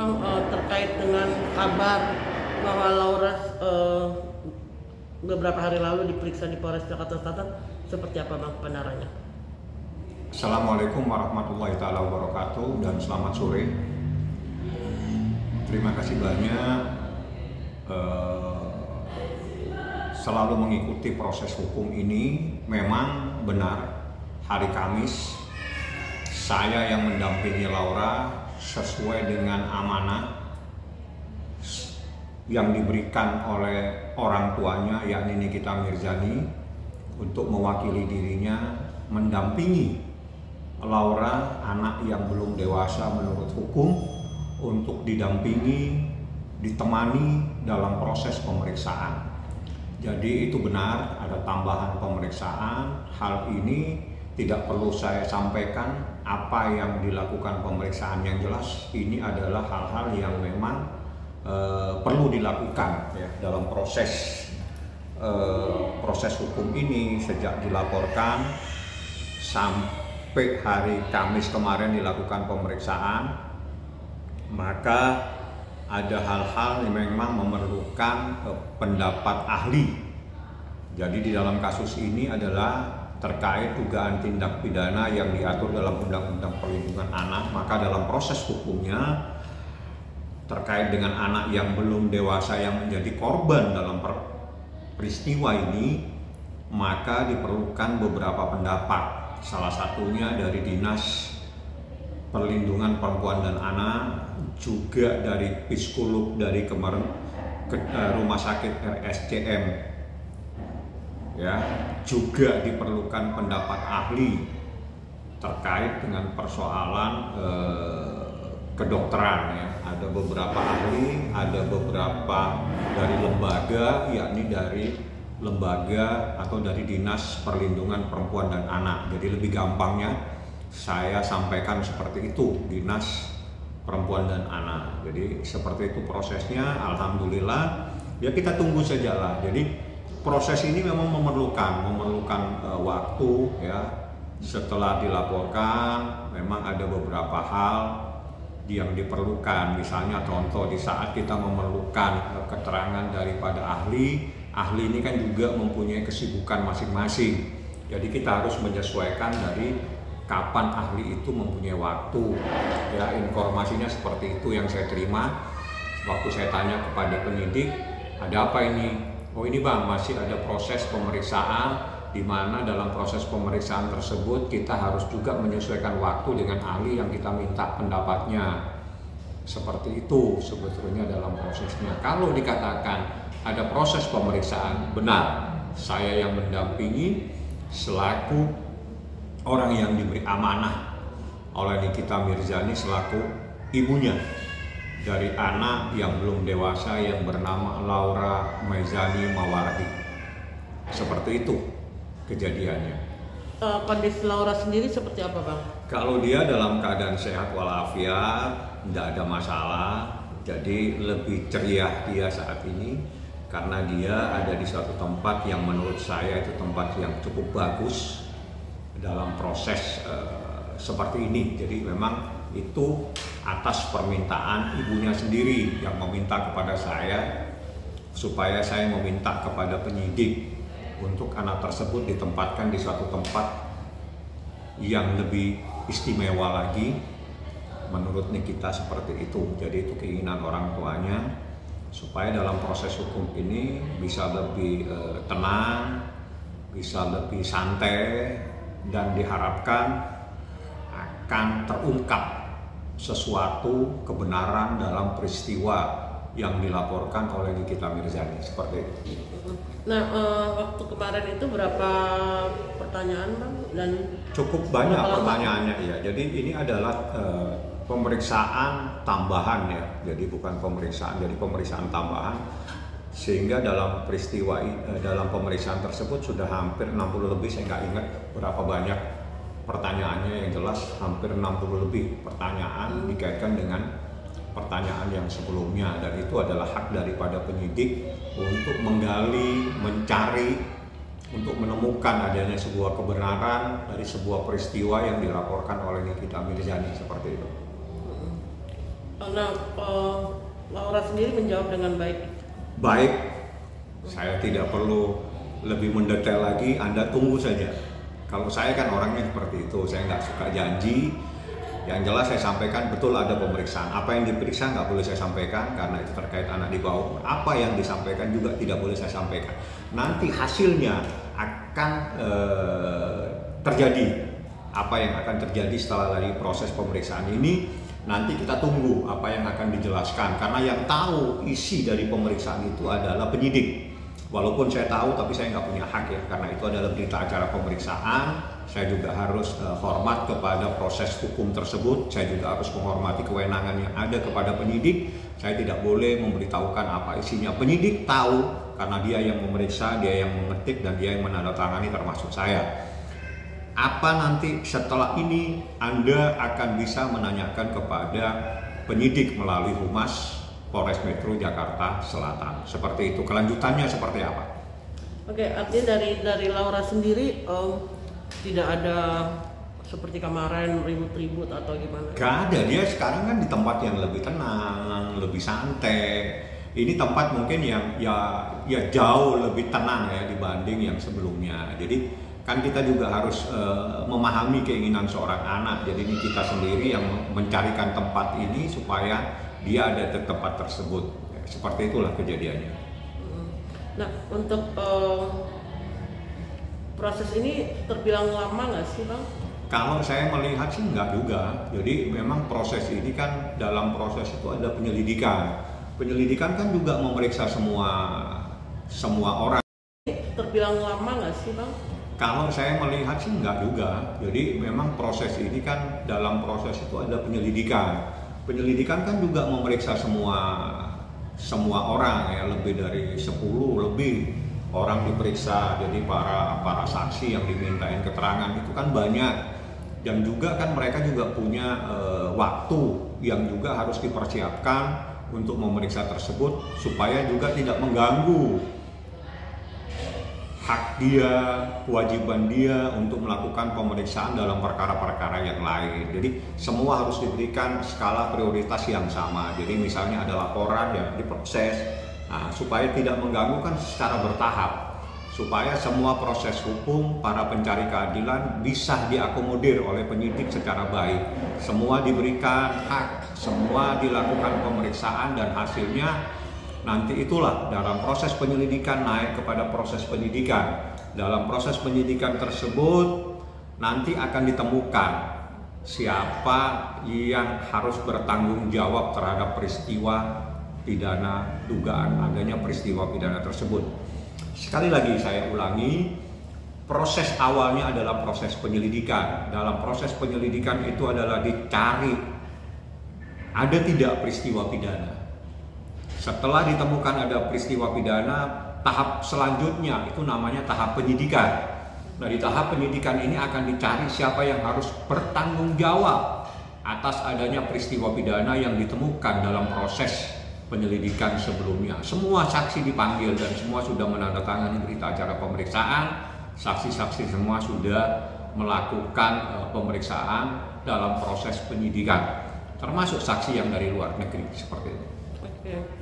Terkait dengan kabar bahwa Laura beberapa hari lalu diperiksa di Polres Jakarta Selatan, seperti apa Bang kebenarannya? Assalamualaikum warahmatullahi taala wabarakatuh dan selamat sore. Terima kasih banyak selalu mengikuti proses hukum ini. Memang benar hari Kamis saya yang mendampingi Laura sesuai dengan amanah yang diberikan oleh orang tuanya, yakni Nikita Mirzani, untuk mewakili dirinya mendampingi Laura, anak yang belum dewasa menurut hukum, untuk didampingi, ditemani dalam proses pemeriksaan. Jadi itu benar, ada tambahan pemeriksaan. Hal ini tidak perlu saya sampaikan apa yang dilakukan pemeriksaan, yang jelas ini adalah hal-hal yang memang perlu dilakukan ya, dalam proses hukum ini. Sejak dilaporkan sampai hari Kamis kemarin dilakukan pemeriksaan, maka ada hal-hal yang memang memerlukan pendapat ahli. Jadi di dalam kasus ini adalah terkait dugaan tindak pidana yang diatur dalam Undang-Undang Perlindungan Anak. Maka dalam proses hukumnya terkait dengan anak yang belum dewasa yang menjadi korban dalam peristiwa ini, maka diperlukan beberapa pendapat. Salah satunya dari Dinas Perlindungan Perempuan dan Anak, juga dari psikolog dari Rumah Sakit RSCM, ya, juga diperlukan pendapat ahli terkait dengan persoalan kedokteran ya. Ada beberapa ahli, ada beberapa dari lembaga, yakni dari lembaga atau dari Dinas Perlindungan Perempuan dan Anak. Jadi lebih gampangnya saya sampaikan seperti itu, Dinas Perempuan dan Anak. Jadi seperti itu prosesnya. Alhamdulillah ya, kita tunggu sajalah. Jadi proses ini memang memerlukan waktu ya. Setelah dilaporkan memang ada beberapa hal yang diperlukan. Misalnya contoh, di saat kita memerlukan keterangan daripada ahli ini kan juga mempunyai kesibukan masing-masing. Jadi kita harus menyesuaikan dari kapan ahli itu mempunyai waktu ya. Informasinya seperti itu yang saya terima waktu saya tanya kepada penyidik, ada apa ini? Oh ini Bang, masih ada proses pemeriksaan, di mana dalam proses pemeriksaan tersebut kita harus juga menyesuaikan waktu dengan ahli yang kita minta pendapatnya. Seperti itu sebetulnya dalam prosesnya. Kalau dikatakan ada proses pemeriksaan, benar, saya yang mendampingi selaku orang yang diberi amanah oleh Nikita Mirzani selaku ibunya dari anak yang belum dewasa yang bernama Laura Maizani Mawardi. Seperti itu kejadiannya. Kondisi Laura sendiri seperti apa Bang? Kalau dia dalam keadaan sehat walafiat, tidak ada masalah. Jadi lebih ceria dia saat ini karena dia ada di suatu tempat yang menurut saya itu tempat yang cukup bagus dalam proses seperti ini. Jadi memang itu atas permintaan ibunya sendiri yang meminta kepada saya supaya saya meminta kepada penyidik untuk anak tersebut ditempatkan di suatu tempat yang lebih istimewa lagi. Menurut Nikita seperti itu. Jadi itu keinginan orang tuanya supaya dalam proses hukum ini bisa lebih tenang, bisa lebih santai, dan diharapkan akan terungkap sesuatu kebenaran dalam peristiwa yang dilaporkan oleh Nikita Mirzani. Seperti itu. Nah, waktu kemarin itu berapa pertanyaan Bang? Dan cukup banyak pertanyaannya ya. Jadi ini adalah pemeriksaan tambahan ya. Jadi bukan pemeriksaan, jadi pemeriksaan tambahan. Sehingga dalam peristiwa dalam pemeriksaan tersebut sudah hampir 60 lebih, saya nggak ingat berapa banyak pertanyaannya, yang jelas hampir 60 lebih pertanyaan dikaitkan dengan pertanyaan yang sebelumnya, dan itu adalah hak daripada penyidik untuk menggali, mencari, untuk menemukan adanya sebuah kebenaran dari sebuah peristiwa yang dilaporkan oleh Nikita Mirzani seperti itu. Nah, Laura sendiri menjawab dengan baik. Baik, saya tidak perlu lebih mendetail lagi, Anda tunggu saja. Kalau saya kan orangnya seperti itu, saya nggak suka janji. Yang jelas saya sampaikan betul ada pemeriksaan. Apa yang diperiksa nggak boleh saya sampaikan karena itu terkait anak di bawah. Apa yang disampaikan juga tidak boleh saya sampaikan. Nanti hasilnya akan terjadi. Apa yang akan terjadi setelah dari proses pemeriksaan ini, nanti kita tunggu apa yang akan dijelaskan. Karena yang tahu isi dari pemeriksaan itu adalah penyidik. Walaupun saya tahu, tapi saya nggak punya hak ya, karena itu adalah berita acara pemeriksaan. Saya juga harus hormat kepada proses hukum tersebut. Saya juga harus menghormati kewenangan yang ada kepada penyidik. Saya tidak boleh memberitahukan apa isinya. Penyidik tahu karena dia yang memeriksa, dia yang mengetik, dan dia yang menandatangani termasuk saya. Apa nanti setelah ini Anda akan bisa menanyakan kepada penyidik melalui Humas Polres Metro Jakarta Selatan. Seperti itu. Kelanjutannya seperti apa? Oke, artinya dari Laura sendiri tidak ada seperti kemarin ribut-ribut atau gimana? Gak ada, dia sekarang kan di tempat yang lebih tenang, lebih santai. Ini tempat mungkin yang ya jauh lebih tenang ya dibanding yang sebelumnya. Jadi kan kita juga harus memahami keinginan seorang anak. Jadi ini kita sendiri yang mencarikan tempat ini supaya dia ada di tempat tersebut. Seperti itulah kejadiannya. Nah, untuk proses ini terbilang lama nggak sih, Bang? Kalau saya melihat sih nggak juga. Jadi memang proses ini kan dalam proses itu ada penyelidikan. Penyelidikan kan juga memeriksa semua orang. Terbilang lama nggak sih, Bang? Kalau saya melihat sih nggak juga. Jadi memang proses ini kan dalam proses itu ada penyelidikan. Penyelidikan kan juga memeriksa semua orang ya, lebih dari 10 lebih orang diperiksa. Jadi para saksi yang dimintain keterangan itu kan banyak, dan juga kan mereka juga punya waktu yang juga harus dipersiapkan untuk memeriksa tersebut supaya juga tidak mengganggu hak dia, kewajiban dia untuk melakukan pemeriksaan dalam perkara-perkara yang lain. Jadi semua harus diberikan skala prioritas yang sama. Jadi misalnya ada laporan yang diproses, supaya tidak mengganggu kan secara bertahap, supaya semua proses hukum para pencari keadilan bisa diakomodir oleh penyidik secara baik. Semua diberikan hak, semua dilakukan pemeriksaan, dan hasilnya nanti itulah dalam proses penyelidikan naik kepada proses penyidikan. Dalam proses penyidikan tersebut nanti akan ditemukan siapa yang harus bertanggung jawab terhadap peristiwa pidana, dugaan adanya peristiwa pidana tersebut. Sekali lagi saya ulangi, proses awalnya adalah proses penyelidikan. Dalam proses penyelidikan itu adalah dicari ada tidak peristiwa pidana. Setelah ditemukan ada peristiwa pidana, tahap selanjutnya itu namanya tahap penyidikan. Nah, di tahap penyidikan ini akan dicari siapa yang harus bertanggung jawab atas adanya peristiwa pidana yang ditemukan dalam proses penyelidikan sebelumnya. Semua saksi dipanggil dan semua sudah menandatangani berita acara pemeriksaan. Saksi-saksi semua sudah melakukan pemeriksaan dalam proses penyidikan, termasuk saksi yang dari luar negeri seperti itu. Oke.